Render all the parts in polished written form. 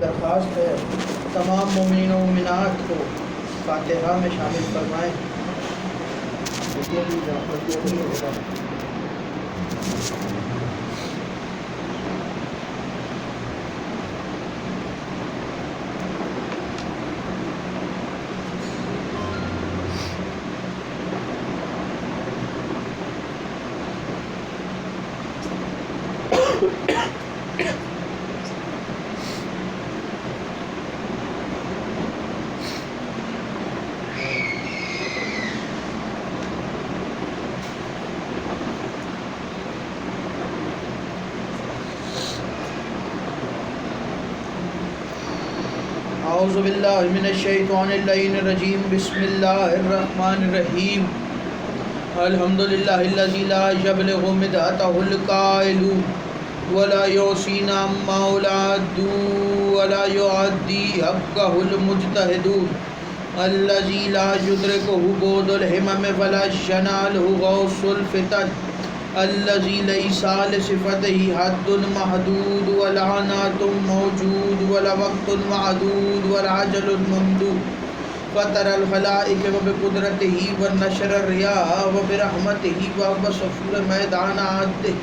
درخواست ہے تمام مومنین و مومنات کو فاتحہ میں شامل فرمائیں۔ اعوذ باللہ من الشیطان اللعین الرجیم، بسم اللہ الرحمن الرحیم۔ الحمدللہ الذی لا یبلغ مدحتہ القائل ولا یحصین عما اولاد ولا یعدی حقہ المجتہد، الذی لا یدرکہ بعد الہمم ولا ینالہ غوث الفتن، الذی لیس لصفتہ حد محدود ولا نعت موجود ولا وقت معدود ولا اجل ممدود، فطر الخلائق وبقدرتہ ونشر الریاح وبرحمتہ وبصفور میدان عدلہ،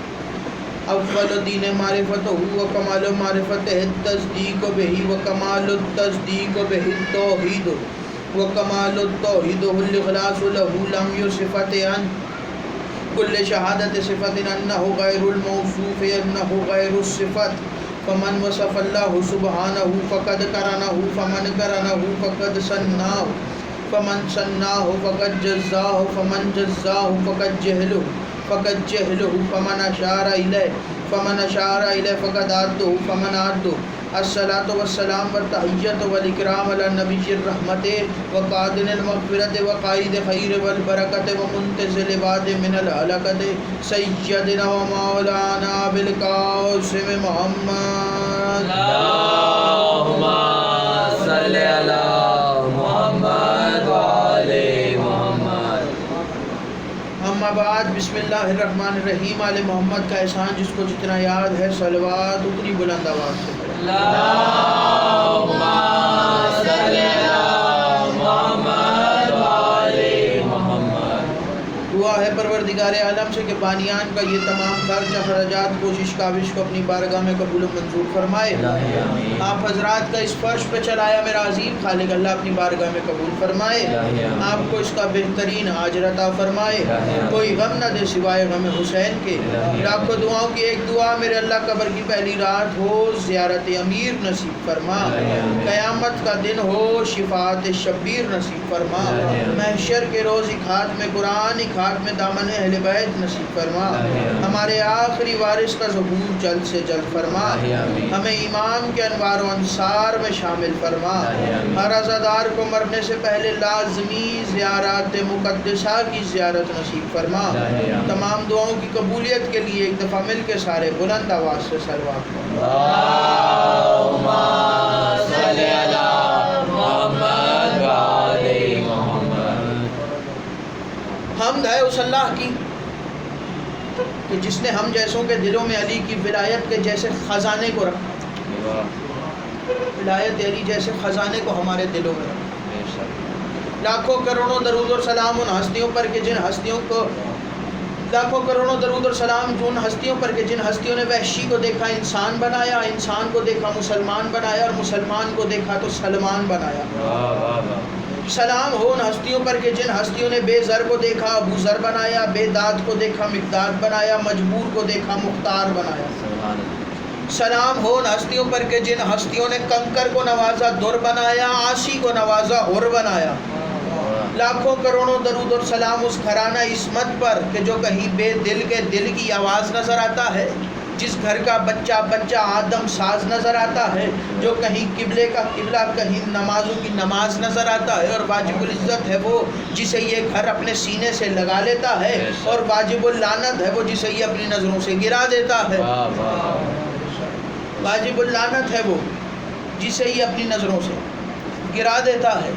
اول دین معرفتہ وکمال معرفتہ التصدیق بہ وکمال التصدیق بہ التوحید وکمال التوحید الاخلاص لہ لم یصفت عن کل شہادت صفت انہ غیر الموصوف انہ غیر الصفت، فمن وصف اللہ سبحانہ فقد کرنہ فمن کرنہ فقد ثناہ فمن ثناہ فقد جزاہ فمن جزاہ فقد جہلہ فمن اشار الیہ فقد عدہ فمن عدہ۔ الصلاۃ والسلام والتحیۃ والاکرام علی نبی الرحمت وقادن المغفرۃ وقائد خیر والبرکۃ ومنتزل العباد من الہلکۃ، سیدنا و مولانا بالقاسم محمد اللہم صلی علی محمد وآل محمد۔ اما بعد، بسم اللہ الرحمن الرحیم۔ آل محمد کا احسان جس کو جتنا یاد ہے، صلوات اتنی بلند آواز سے پڑھیں۔ اللہم صلی علی محمد وآل محمد۔ دعا ہے پروردگار عالم سے کہ بانیان کا یہ تمام خرچ اخراجات کوشش کاوش کو اپنی بارگاہ میں قبول و منظور فرمائے۔ آپ حضرات کا اس فرش پہ چلایا میرا عظیم خالق اللہ اپنی بارگاہ میں قبول فرمائے، آپ کو اس کا بہترین اجر عطا فرمائے، کوئی غم نہ دے سوائے غم حسین کے۔ لاکھوں دعاؤں کی ایک دعا میرے اللہ قبر کی پہلی رات ہو زیارت امیر نصیب فرما، قیامت کا دن ہو شفاعت شبیر نصیب فرما، محشر کے روز ایک ہاتھ میں قرآن ایک ہاتھ میں دامن اہل بیت نصیب فرما، ہمارے آخری وارث کا ظہور جلد سے جلد فرما، ہمیں ایمان کے انوار و انصار میں شامل فرما، ہر عزادار کو مرنے سے پہلے لازمی زیارات مقدسہ کی زیارت نصیب فرما۔ تمام دعاؤں کی قبولیت کے لیے ایک دفعہ مل کے سارے بلند آواز سے صلوات پڑھیں۔ اللہم صلی علی محمد وآل محمد۔ حمد ہے اس اللہ کی کہ جس نے ہم جیسوں کے دلوں میں علی کی ولایت کے جیسے خزانے کو رکھا، ولایت علی جیسے خزانے کو ہمارے دلوں میں رکھا۔ لاکھوں کروڑوں درود اور سلام ان ہستیوں پر کہ جن ہستیوں کو لاکھوں کروڑوں درود اور سلام ان ہستیوں پر کہ جن ہستیوں نے وحشی کو دیکھا انسان بنایا، انسان کو دیکھا مسلمان بنایا اور مسلمان کو دیکھا تو سلمان بنایا۔ سلام ہو ان ہستیوں پر کہ جن ہستیوں نے بے زر کو دیکھا ابو زر بنایا، بے داد کو دیکھا مقداد بنایا، مجبور کو دیکھا مختار بنایا۔ سلام ہو ان ہستیوں پر کہ جن ہستیوں نے کنکر کو نوازا در بنایا، عاصی کو نوازا حر بنایا۔ لاکھوں کروڑوں درود اور سلام اس گھرانہ عصمت پر کہ جو کہیں بے دل کے دل کی آواز نظر آتا ہے، جس گھر کا بچہ بچہ آدم ساز نظر آتا ہے، جو کہیں قبلے کا قبلہ کہیں نمازوں کی نماز نظر آتا ہے، اور واجب العزت ہے وہ جسے یہ گھر اپنے سینے سے لگا لیتا ہے، اور واجب اللعنت ہے وہ جسے یہ اپنی نظروں سے گرا دیتا ہے۔ واجب اللعنت ہے وہ جسے یہ اپنی نظروں سے گرا دیتا ہے۔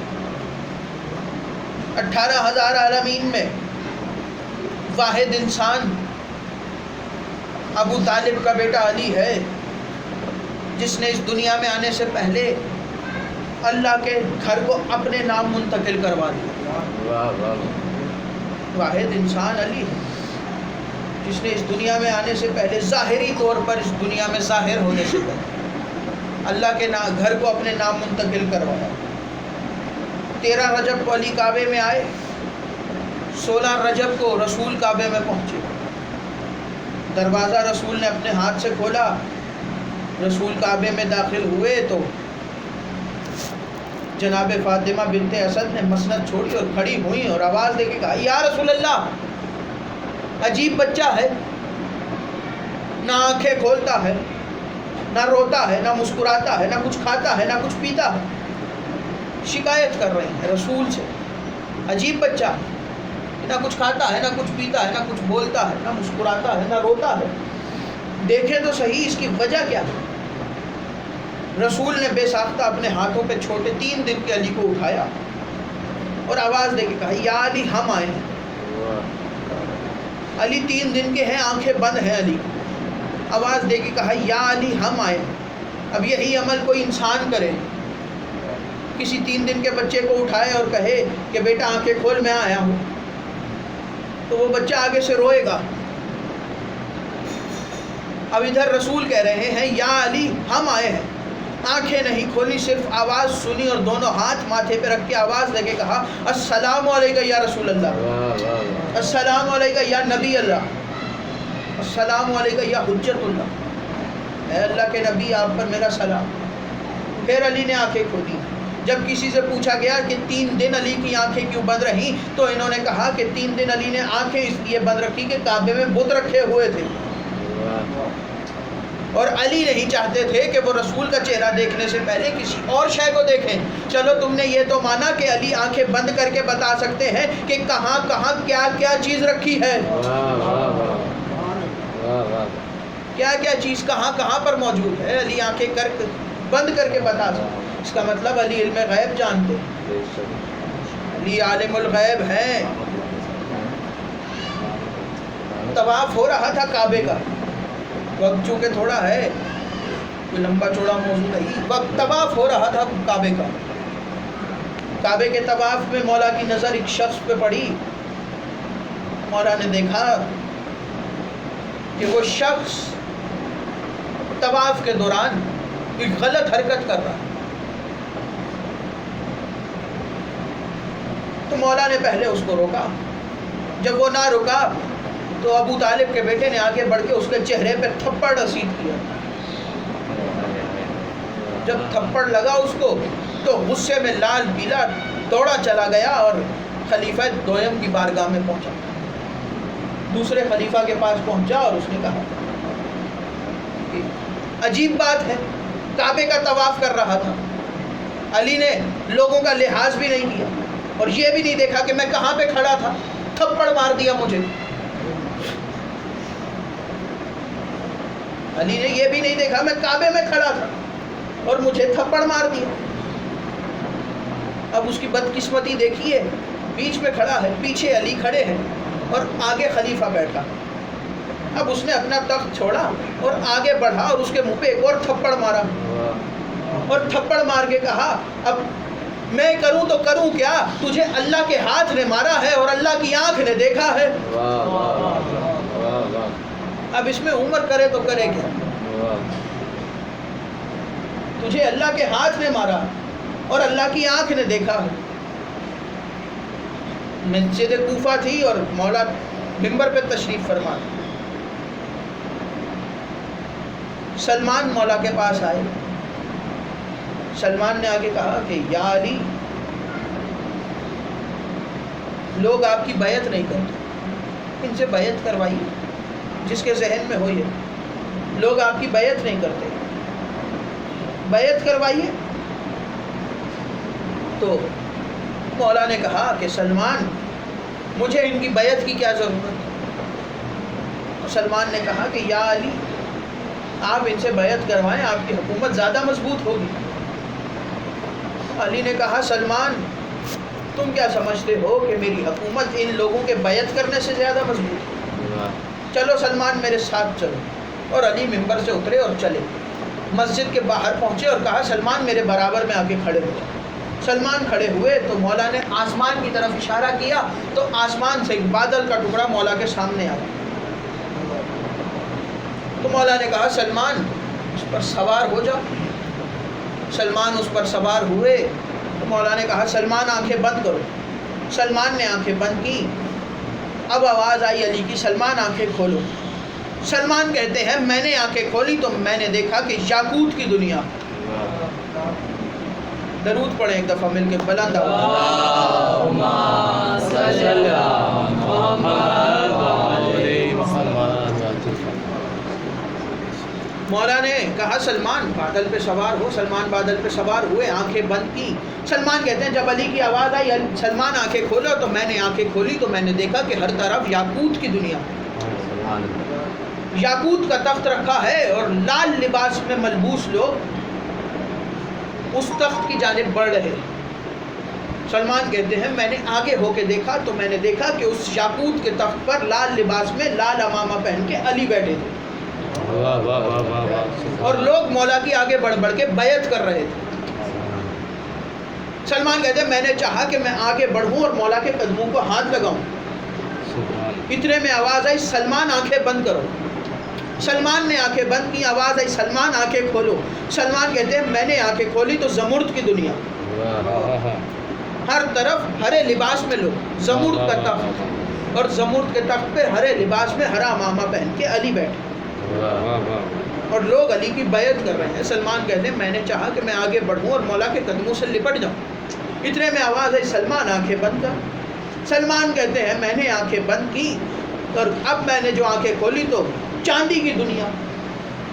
18,000 عالمین میں واحد انسان ابو طالب کا بیٹا علی ہے، جس نے اس دنیا میں آنے سے پہلے اللہ کے گھر کو اپنے نام منتقل کروا دیا. واحد انسان علی ہے جس نے اس دنیا میں آنے سے پہلے ظاہری طور پر اس دنیا میں ظاہر ہونے سے پہلے اللہ کے گھر کو اپنے نام منتقل کروایا. 13 رجب کو علی کعبے میں آئے، 16 رجب کو رسول کعبے میں پہنچے. دروازہ رسول نے اپنے ہاتھ سے کھولا، رسول کعبے میں داخل ہوئے تو جناب فاطمہ بنت اسد نے مسند چھوڑی اور کھڑی ہوئی اور آواز دے کے کہا یا رسول اللہ، عجیب بچہ ہے، نہ آنکھیں کھولتا ہے، نہ روتا ہے، نہ مسکراتا ہے، نہ کچھ کھاتا ہے، نہ کچھ پیتا ہے. شکایت کر رہے ہیں رسول سے، عجیب بچہ ہے، نہ کچھ کھاتا ہے، نہ کچھ پیتا ہے، نہ کچھ بولتا ہے، نہ مسکراتا ہے، نہ روتا ہے، دیکھیں تو صحیح اس کی وجہ کیا ہے. رسول نے بے ساختہ اپنے ہاتھوں پہ چھوٹے 3 دن کے علی کو اٹھایا اور آواز دے کے کہا یا علی ہم آئے ہیں. علی 3 دن کے ہیں، آنکھیں بند ہیں علی. آواز دے کے کہا یا علی ہم آئے ہیں. اب یہی عمل کوئی انسان کرے، کسی 3 دن کے بچے کو اٹھائے اور کہے کہ بیٹا آنکھیں کھول میں آیا ہوں، تو وہ بچہ آگے سے روئے گا. اب ادھر رسول کہہ رہے ہیں یا علی ہم آئے ہیں، آنکھیں نہیں کھولی، صرف آواز سنی اور دونوں ہاتھ ماتھے پہ رکھ کے آواز دے کے کہا السلام علیکم یا رسول اللہ، السلام علیکم یا نبی اللہ، السلام علیکم یا حجت اللہ، اے اللہ کے نبی آپ پر میرا سلام. پھر علی نے آنکھیں کھولی. جب کسی سے پوچھا گیا کہ 3 دن علی کی آنکھیں کیوں بند رہیں تو انہوں نے کہا کہ 3 دن علی نے آنکھیں اس لیے بند رکھی کہ کعبے میں بت رکھے ہوئے تھے اور علی نہیں چاہتے تھے کہ وہ رسول کا چہرہ دیکھنے سے پہلے کسی اور شے کو دیکھیں. چلو تم نے یہ تو مانا کہ علی آنکھیں بند کر کے بتا سکتے ہیں کہ کہاں کہاں کیا کیا چیز رکھی ہے، کیا کیا چیز کہاں کہاں پر موجود ہے. علی آنکھیں بند کر کے بتا سکتے. اس کا مطلب علی علم غیب جانتے، علی عالم الغیب ہیں. طواف ہو رہا تھا کعبے کا، وقت چونکہ تھوڑا ہے، کوئی لمبا چوڑا موضوع نہیں، وقت طواف ہو رہا تھا کعبے کا. کعبے کے طواف میں مولا کی نظر ایک شخص پہ پڑی. مولا نے دیکھا کہ وہ شخص طواف کے دوران ایک غلط حرکت کر رہا. تو مولا نے پہلے اس کو روکا. جب وہ نہ رکا تو ابو طالب کے بیٹے نے آگے بڑھ کے اس کے چہرے پہ تھپڑ رسید کیا. جب تھپڑ لگا اس کو تو غصے میں لال پیلا دوڑا چلا گیا اور خلیفہ دویم کی بارگاہ میں پہنچا. دوسرے خلیفہ کے پاس پہنچا اور اس نے کہا کہ عجیب بات ہے، کعبے کا طواف کر رہا تھا، علی نے لوگوں کا لحاظ بھی نہیں کیا اور یہ بھی نہیں دیکھا کہ میں کہاں پہ کھڑا تھا، تھپڑ مار دیا مجھے. علی نے یہ بھی نہیں دیکھا میں کعبے میں کھڑا تھا اور مجھے تھپڑ مار دیا. اب اس کی بدقسمتی دیکھیے، بیچ میں کھڑا ہے، پیچھے علی کھڑے ہیں اور آگے خلیفہ بیٹھا. اب اس نے اپنا تخت چھوڑا اور آگے بڑھا اور اس کے منہ پہ ایک اور تھپڑ مارا اور تھپڑ مار کے کہا اب میں کروں تو کروں کیا، تجھے اللہ کے ہاتھ نے مارا ہے اور اللہ کی آنکھ نے دیکھا ہے. اب اس میں عمر کرے تو کرے کیا، تجھے اللہ کے ہاتھ نے مارا اور اللہ کی آنکھ نے دیکھا ہے. مسجد کوفہ تھی اور مولا ممبر پہ تشریف فرما. سلمان مولا کے پاس آئے. سلمان نے آگے کہا کہ یا علی، لوگ آپ کی بیعت نہیں کرتے، ان سے بیعت کروائیے. جس کے ذہن میں ہو یہ لوگ آپ کی بیعت نہیں کرتے، بیعت کروائیے. تو مولا نے کہا کہ سلمان مجھے ان کی بیعت کی کیا ضرورت. سلمان نے کہا کہ یا علی آپ ان سے بیعت کروائیں، آپ کی حکومت زیادہ مضبوط ہوگی. علی نے کہا سلمان تم کیا سمجھتے ہو کہ میری حکومت ان لوگوں کے بیعت کرنے سے زیادہ مضبوط ہے. چلو سلمان میرے ساتھ چلو. اور علی ممبر سے اترے اور چلے. مسجد کے باہر پہنچے اور کہا سلمان میرے برابر میں آ کے کھڑے ہوئے. سلمان کھڑے ہوئے تو مولا نے آسمان کی طرف اشارہ کیا تو آسمان سے ایک بادل کا ٹکڑا مولا کے سامنے آیا. تو مولا نے کہا سلمان اس پر سوار ہو جاؤ. سلمان اس پر سوار ہوئے تو مولا نے کہا سلمان آنکھیں بند کرو. سلمان نے آنکھیں بند کی. اب آواز آئی علی کی سلمان آنکھیں کھولو. سلمان کہتے ہیں میں نے آنکھیں کھولی تو میں نے دیکھا کہ یاقوت کی دنیا. درود پڑھیں ایک دفعہ مل کے بلند اللہم صلی علی محمد وعلی محمد. مولا نے کہا سلمان بادل پہ سوار ہو. سلمان بادل پہ سوار ہوئے, آنکھیں بند کی. سلمان کہتے ہیں جب علی کی آواز آئی سلمان آنکھیں کھولو تو میں نے آنکھیں کھولی تو میں نے دیکھا کہ ہر طرف یاقوت کی دنیا. یاقوت کا تخت رکھا ہے اور لال لباس میں ملبوس لوگ اس تخت کی جانب بڑھ رہے. سلمان کہتے ہیں میں نے آگے ہو کے دیکھا تو میں نے دیکھا کہ اس یاقوت کے تخت پر لال لباس میں لال عمامہ پہن کے علی بیٹھے تھے اور لوگ مولا کی آگے بڑھ بڑھ کے بیعت کر رہے تھے. سلمان کہتے ہیں میں نے چاہا کہ میں آگے بڑھوں اور مولا کے قدموں کو ہاتھ لگاؤں. اتنے میں آواز آئی سلمان آنکھیں بند کرو. سلمان نے آنکھیں بند کی. آواز آئی سلمان آنکھیں کھولو. سلمان کہتے ہیں میں نے آنکھیں کھولی تو زمرد کی دنیا. ہر طرف ہرے لباس میں لوگ. زمرد کا تخت اور زمرد کے تخت پہ ہرے لباس میں ہرا عمامہ پہن کے علی بیٹھے اور لوگ علی کی بیعت کر رہے ہیں. سلمان کہتے ہیں میں نے چاہا کہ میں آگے بڑھوں اور مولا کے قدموں سے لپٹ جاؤں. اتنے میں آواز آئی سلمان آنکھیں بند کر. سلمان کہتے ہیں میں نے آنکھیں بند کی اور اب میں نے جو آنکھیں کھولی تو چاندی کی دنیا.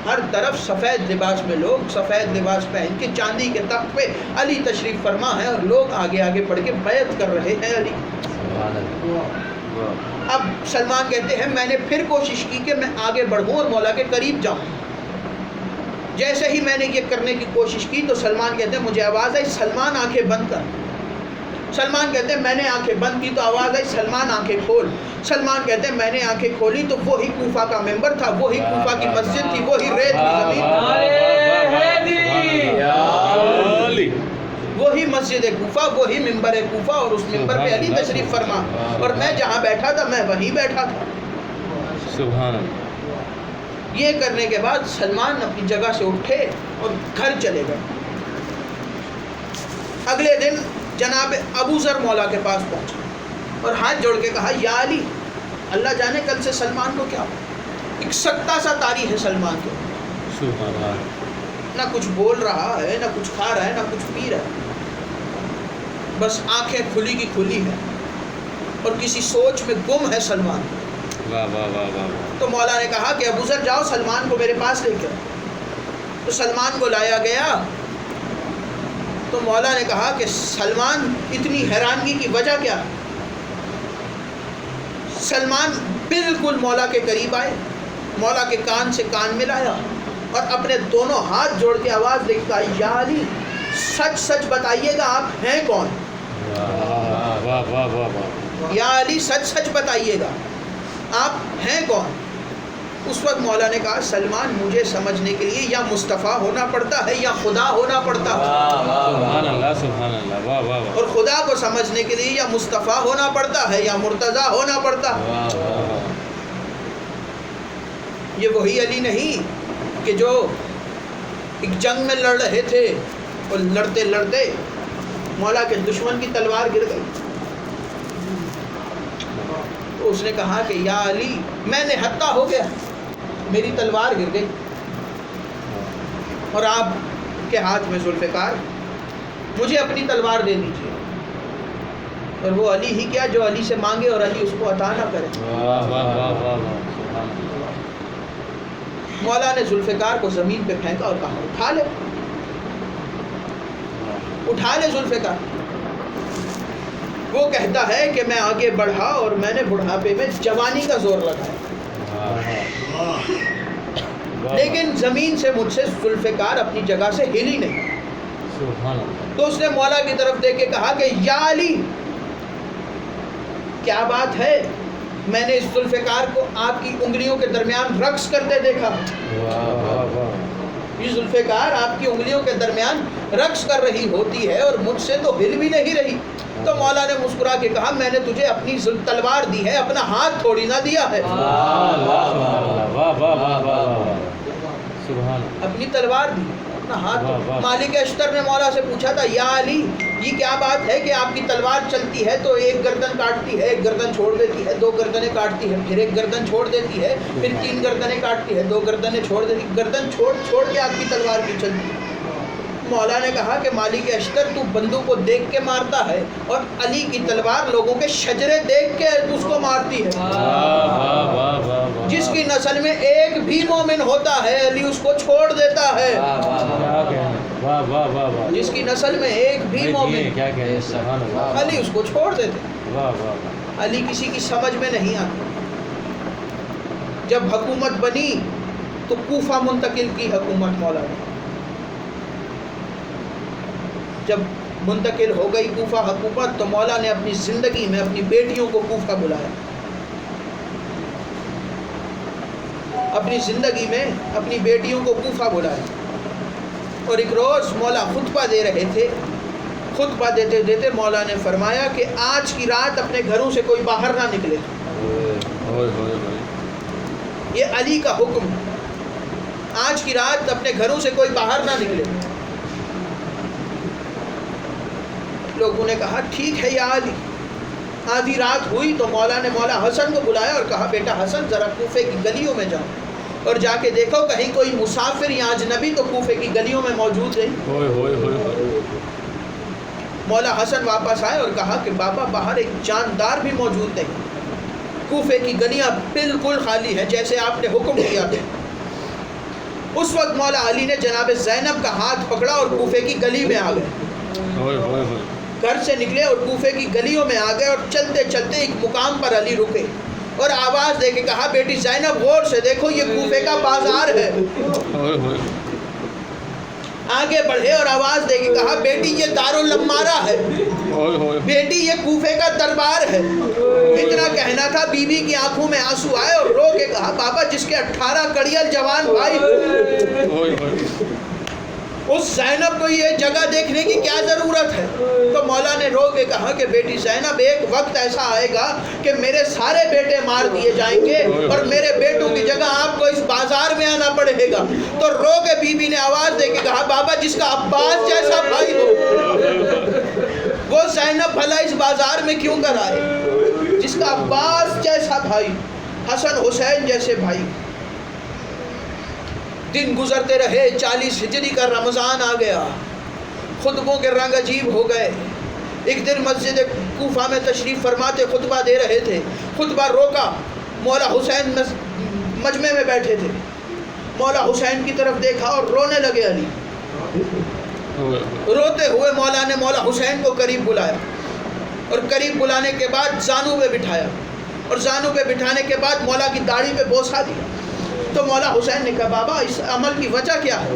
ہر طرف سفید لباس میں لوگ سفید لباس پہن کے چاندی کے تخت پہ علی تشریف فرما ہے اور لوگ آگے آگے بڑھ کے بیعت کر رہے ہیں علی. اب سلمان کہتے ہیں میں نے پھر کوشش کی کہ میں آگے بڑھوں اور مولا کے قریب جاؤں. جیسے ہی میں نے یہ کرنے کی کوشش کی تو سلمان کہتے ہیں مجھے آواز آئی سلمان آنکھیں بند کر. سلمان کہتے ہیں میں نے آنکھیں بند کی تو آواز آئی سلمان آنکھیں کھول. سلمان کہتے ہیں میں نے آنکھیں کھولی تو وہی کوفہ کا ممبر تھا, وہی کوفہ کی مسجد تھی, وہی ریت کی زمین, وہی مسجد کوفہ, وہی ممبر کوفہ اور اس ممبر پہ علی تشریف فرما اور میں جہاں بیٹھا تھا میں وہیں بیٹھا تھا. سبحان اللہ. یہ کرنے کے بعد سلمان اپنی جگہ سے اٹھے اور گھر چلے گئے. اگلے دن جناب ابو ذر مولا کے پاس پہنچا اور ہاتھ جوڑ کے کہا یا علی اللہ جانے کل سے سلمان کو کیا ایک سکتا سا طاری ہے سلمان کو. سبحان اللہ. نہ کچھ بول رہا ہے, نہ کچھ کھا رہا ہے, نہ کچھ پی رہا ہے, بس آنکھیں کھلی کی کھلی ہے اور کسی سوچ میں گم ہے سلمان. واہ واہ واہ واہ. تو مولا نے کہا کہ ابو ذر جاؤ سلمان کو میرے پاس لے کے. تو سلمان کو لایا گیا تو مولا نے کہا کہ سلمان اتنی حیرانگی کی وجہ کیا ہے. سلمان بالکل مولا کے قریب آئے, مولا کے کان سے کان ملایا اور اپنے دونوں ہاتھ جوڑ کے آواز دے کے کہا یا علی سچ سچ بتائیے گا آپ ہیں کون. واہ واہ واہ واہ. یا علی سچ سچ بتائیے گا آپ ہیں کون. اس وقت مولا نے کہا سلمان مجھے سمجھنے کے لیے یا مصطفیٰ ہونا پڑتا ہے یا خدا ہونا پڑتا ہے. سبحان اللہ سبحان اللہ. واہ واہ واہ. اور خدا کو سمجھنے کے لیے یا مصطفیٰ ہونا پڑتا ہے یا مرتضیٰ ہونا پڑتا ہے. واہ واہ واہ. یہ وہی علی نہیں کہ جو ایک جنگ میں لڑ رہے تھے اور لڑتے لڑتے مولا کے دشمن کی تلوار گر گئی. تو اس نے کہا کہ یا علی میں نے حتہ ہو گیا, میری تلوار گر گئی اور آپ کے ہاتھ میں ذوالفقار, مجھے اپنی تلوار دے دیجیے. اور وہ علی ہی کیا جو علی سے مانگے اور علی اس کو عطا نہ کرے. واہ واہ واہ واہ. سبحان اللہ. مولا نے ذوالفقار کو زمین پہ پھینکا اور کہا اٹھا لے, اٹھا لے ذوالفقار. وہ کہتا ہے کہ میں آگے بڑھا اور میں نے بڑھاپے میں جوانی کا زور لگایا, لیکن زمین سے مجھ سے ذوالفقار اپنی جگہ سے ہلی نہیں. سبحان اللہ. تو اس نے مولا کی طرف دیکھ کے کہا کہ یا علی کیا بات ہے, میں نے اس ذوالفقار کو آپ کی انگلیوں کے درمیان رقص کرتے دیکھا. واہ واہ واہ. یہ ذوالفقار آپ کی انگلیوں کے درمیان رقص کر رہی ہوتی ہے اور مجھ سے تو ہل بھی نہیں رہی. تو مولا نے مسکرا کے کہا میں نے تجھے اپنی تلوار دی ہے, اپنا ہاتھ تھوڑی نہ دیا ہے. اپنی تلوار دی, اپنا ہاتھ. مالک اشتر نے مولا سے پوچھا تھا یا علی یہ کیا بات ہے کہ آپ کی تلوار چلتی ہے تو ایک گردن کاٹتی ہے, ایک گردن چھوڑ دیتی ہے, 2 گردنیں کاٹتی ہے, پھر ایک گردن چھوڑ دیتی ہے, پھر 3 گردنیں کاٹتی ہے, 2 گردنیں چھوڑ دیتی ہے, گردن چھوڑ کے آپ کی تلوار کی چلتی ہے. مولا نے کہا کہ مالک اشتر تو بندوں کو دیکھ کے مارتا ہے اور علی کی تلوار لوگوں کے شجرے دیکھ کے اس کو مارتی ہے. جس کی نسل میں ایک بھی مومن ہوتا ہے علی اس کو چھوڑ دیتا ہے. جس کی نسل میں ایک بھی مومن علی اس کو چھوڑ دیتے. علی کسی کی سمجھ میں نہیں آتی. جب حکومت بنی تو کوفہ منتقل کی حکومت مولا نے. جب منتقل ہو گئی کوفہ حکومت تو مولا نے اپنی زندگی میں اپنی بیٹیوں کو کوفہ بلایا. اپنی زندگی میں اپنی بیٹیوں کو کوفہ بلایا. اور ایک روز مولا خطبہ دے رہے تھے. خطبہ دیتے دیتے مولا نے فرمایا کہ آج کی رات اپنے گھروں سے کوئی باہر نہ نکلے. یہ علی کا حکم. آج کی رات اپنے گھروں سے کوئی باہر نہ نکلے. لوگوں نے کہا ٹھیک ہے یا علی. آدھی رات ہوئی تو مولا نے مولا حسن کو بلایا اور کہا بیٹا حسن ذرا کوفے کی گلیوں میں جاؤ اور جا کے دیکھو کہیں کوئی مسافر یا اجنبی تو کوفے کی گلیوں میں موجود نہیں. مولا حسن واپس آئے اور کہا کہ بابا باہر ایک جاندار بھی موجود نہیں. کوفے کی گلیاں بالکل خالی ہیں جیسے آپ نے حکم کیا تھا. اس وقت مولا علی نے جناب زینب کا ہاتھ پکڑا اور کوفے کی گلی میں آ گئے. گھر سے نکلے اور کوفے کی گلیوں میں آ گئے اور چلتے چلتے ایک مقام پر علی رکے اور آواز دے کے کہا بیٹی زینب غور سے دیکھو یہ کوفے کا بازار ہے. آگے بڑھے اور آواز دے کے کہا بیٹی یہ دارالامارہ ہے. بیٹی یہ کوفے کا دربار ہے. اتنا کہنا تھا بی بی کی آنکھوں میں آنسو آئے اور رو کے کہا بابا جس کے 18 کڑیل جوان بھائی اس زینب کو یہ جگہ دیکھنے کی کیا ضرورت ہے. تو مولا نے رو کے کہا کہ بیٹی زینب ایک وقت ایسا آئے گا کہ میرے سارے بیٹے مار دیے جائیں گے اور میرے بیٹوں کی جگہ آپ کو اس بازار میں آنا پڑے گا. تو رو کے بی بی نے آواز دے کے کہا بابا جس کا عباس جیسا بھائی ہو وہ زینب بھلا اس بازار میں کیوں کر آئے. جس کا عباس جیسا بھائی, حسن حسین جیسے بھائی. دن گزرتے رہے. 40 ہجری کا رمضان آ گیا. خطبوں کے رنگ عجیب ہو گئے. ایک دن مسجد کوفہ میں تشریف فرماتے خطبہ دے رہے تھے. خطبہ روکا. مولا حسین مجمع میں بیٹھے تھے. مولا حسین کی طرف دیکھا اور رونے لگے علی. روتے ہوئے مولا نے مولا حسین کو قریب بلایا اور قریب بلانے کے بعد زانو پہ بٹھایا اور زانو پہ بٹھانے کے بعد مولا کی داڑھی پہ بوسہ دیا. تو مولا حسین نے کہا بابا اس عمل کی وجہ کیا ہے.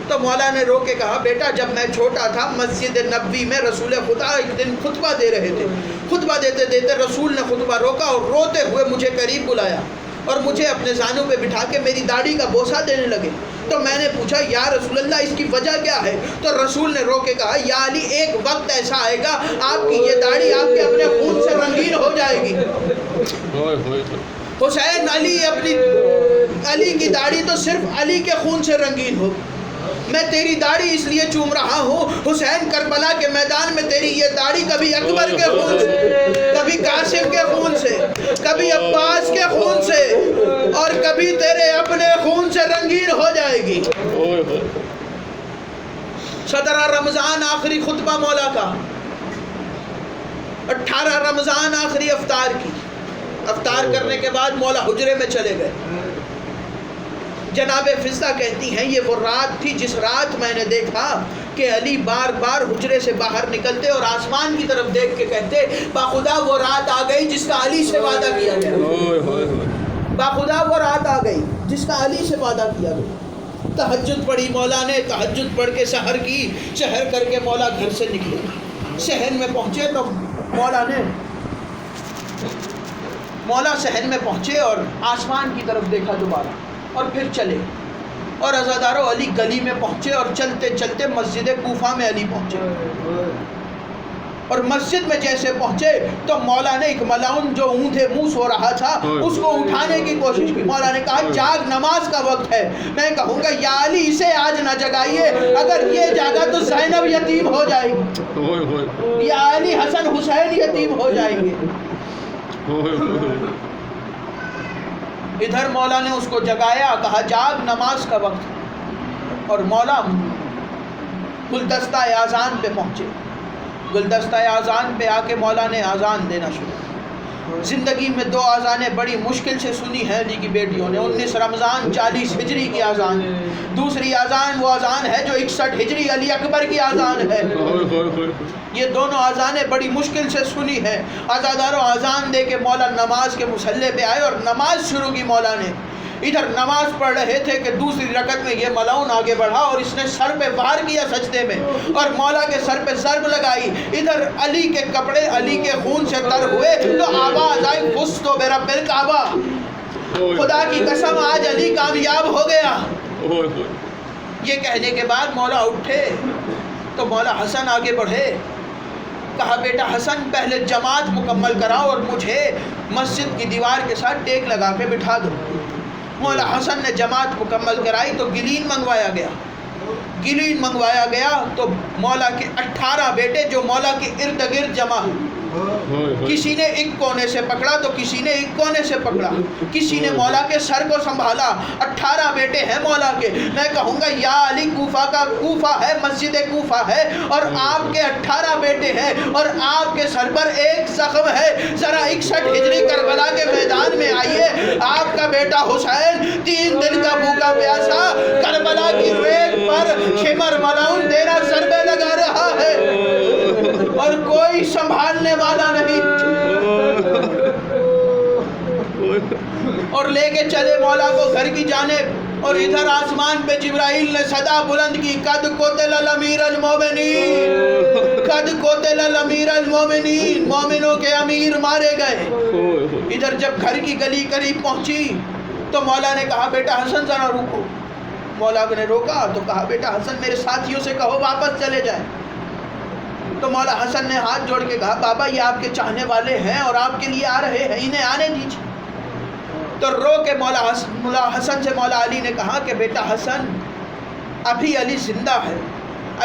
تو مولا نے رو کے کہا بیٹا جب میں چھوٹا تھا مسجد نبوی میں رسول خدا ایک دن خطبہ دے رہے تھے. خطبہ دیتے دیتے رسول نے خطبہ روکا اور روتے ہوئے مجھے قریب بلایا اور مجھے اپنے زانوں پہ بٹھا کے میری داڑھی کا بوسہ دینے لگے. تو میں نے پوچھا یا رسول اللہ اس کی وجہ کیا ہے. تو رسول نے رو کے کہا یا علی ایک وقت ایسا آئے گا آپ کی یہ داڑھی آپ کے اپنے خون سے رنگین ہو جائے گی. حسین علی کی داڑھی تو صرف علی کے خون سے رنگین ہو. میں تیری داڑھی اس لیے چوم رہا ہوں حسین کربلا کے میدان میں تیری یہ داڑھی کبھی اکبر کے خون سے, کبھی قاسم کے خون سے, کبھی عباس کے خون سے اور کبھی تیرے اپنے خون سے رنگین ہو جائے گی. 17 رمضان آخری خطبہ مولا کا. 18 رمضان آخری افطار کی. افطار کرنے کے بعد مولا حجرے میں چلے گئے. جناب فضہ کہتی ہیں یہ وہ رات تھی جس رات میں نے دیکھا کہ علی بار بار حجرے سے باہر نکلتے اور آسمان کی طرف دیکھ کے کہتے باخدا وہ رات آ گئی جس کا علی سے وعدہ کیا گیا. باخدا وہ رات آ گئی جس کا علی سے وعدہ کیا گیا. تہجد پڑھی مولا نے. تہجد پڑھ کے سحر کی. سحر کر کے مولا گھر سے نکلے. صحن میں پہنچے تو مولا صحن میں پہنچے اور آسمان کی طرف دیکھا دوبارہ اور پھر چلے. اور عزادارو علی گلی میں پہنچے اور چلتے چلتے مسجد کوفہ میں علی پہنچے، اور مسجد میں جیسے پہنچے تو مولا نے ایک ملعون جو اونھے منہ سو رہا تھا اس کو اٹھانے کی کوشش کی۔ مولا نے کہا جاگ، نماز کا وقت ہے۔ میں کہوں گا یا علی اسے آج نہ جگائیے، اگر یہ جاگا تو زینب یتیم ہو جائے گی، یا علی حسن حسین یتیم ہو جائیں گے۔ ادھر مولا نے اس کو جگایا، کہا جاگ، نماز کا وقت ہے، اور مولا گلدستہ اذان پہ پہنچے۔ گلدستہ اذان پہ آ کے مولا نے اذان دینا شروع۔ زندگی میں 2 اذانیں بڑی مشکل سے سنی ہیں علی کی بیٹیوں نے، 19 رمضان 40 ہجری کی اذان، دوسری اذان وہ اذان ہے جو 61 ہجری علی اکبر کی اذان ہے۔ یہ دونوں اذانیں بڑی مشکل سے سنی ہیں۔ عزاداروں اذان دے کے مولا نماز کے مصلی پہ آئے اور نماز شروع کی مولا نے۔ ادھر نماز پڑھ رہے تھے کہ دوسری رکعت میں یہ ملعون آگے بڑھا اور اس نے سر پہ وار کیا سجدے میں، اور مولا کے سر پہ ضرب لگائی۔ ادھر علی کے کپڑے علی کے خون سے تر ہوئے تو آواز آئی فزت برب الکعبہ، خدا کی قسم آج علی کامیاب ہو گیا۔ یہ کہنے کے بعد مولا اٹھے تو مولا حسن آگے بڑھے، کہا بیٹا حسن پہلے جماعت مکمل کراؤ اور مجھے مسجد کی دیوار کے ساتھ ٹیک لگا کے بٹھا دو۔ مولا حسن نے جماعت مکمل کرائی تو گلین منگوایا گیا۔ گلین منگوایا گیا تو مولا کے 18 بیٹے جو مولا کے ارد گرد جمع ہوئے، کسی نے ایک کونے سے پکڑا تو کسی نے ایک کونے سے پکڑا، کسی نے مولا کے سر کو سنبھالا۔ 18 بیٹے ہیں مولا کے۔ میں کہوں گا یا علی کوفہ کا کوفہ ہے، مسجد کوفہ ہے، اور آپ کے 18 بیٹے ہیں اور آپ کے سر پر ایک زخم ہے۔ ذرا 61 ہجری کربلا کے میدان میں آئیے، آپ کا بیٹا حسین 3 دن کا بھوکا پیاسا کربلا کی ریت پر شمر ملعون تیرا ضربے لگا رہا ہے اور کوئی سنبھالنے والا نہیں، اور لے کے چلے مولا کو گھر کی جانب۔ اور ادھر آسمان پہ جبرائیل نے صدا بلند کی، قد قتل الامیر المومنین، قد قتل الامیر المومنین، مومنوں کے امیر مارے گئے۔ ادھر جب گھر کی گلی قریب پہنچی تو مولا نے کہا بیٹا حسن ذرا رکو۔ مولا نے روکا تو کہا بیٹا حسن میرے ساتھیوں سے کہو واپس چلے جائیں۔ تو مولا حسن نے ہاتھ جوڑ کے کہا بابا یہ آپ کے چاہنے والے ہیں اور آپ کے لیے آ رہے ہیں، انہیں آنے دیجیے۔ تو رو کے مولا حسن سے مولا علی نے کہا کہ بیٹا حسن ابھی علی زندہ ہے،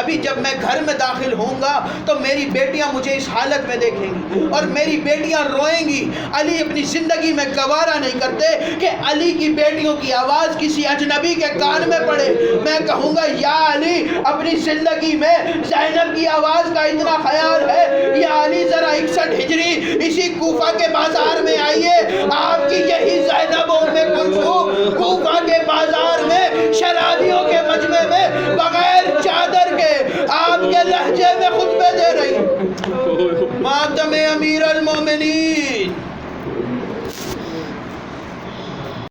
ابھی جب میں گھر میں داخل ہوں گا تو میری بیٹیاں مجھے اس حالت میں دیکھیں گی اور میری بیٹیاں روئیں گی۔ علی اپنی زندگی میں گوارا نہیں کرتے کہ علی کی بیٹیوں کی آواز کسی اجنبی کے کان میں پڑے۔ میں کہوں گا یا علی اپنی زندگی میں زینب کی آواز کا اتنا خیال ہے، یا علی ذرا 61 ہجری اسی کوفہ کے بازار میں آئیے، آپ کی یہی زینب ام کلثوم کوفہ کے بازار میں شرابیوں کے مجمع میں بغیر چادر کے آپ کے لہجے میں خطبے دے رہی۔ ماتم امیر المومنین۔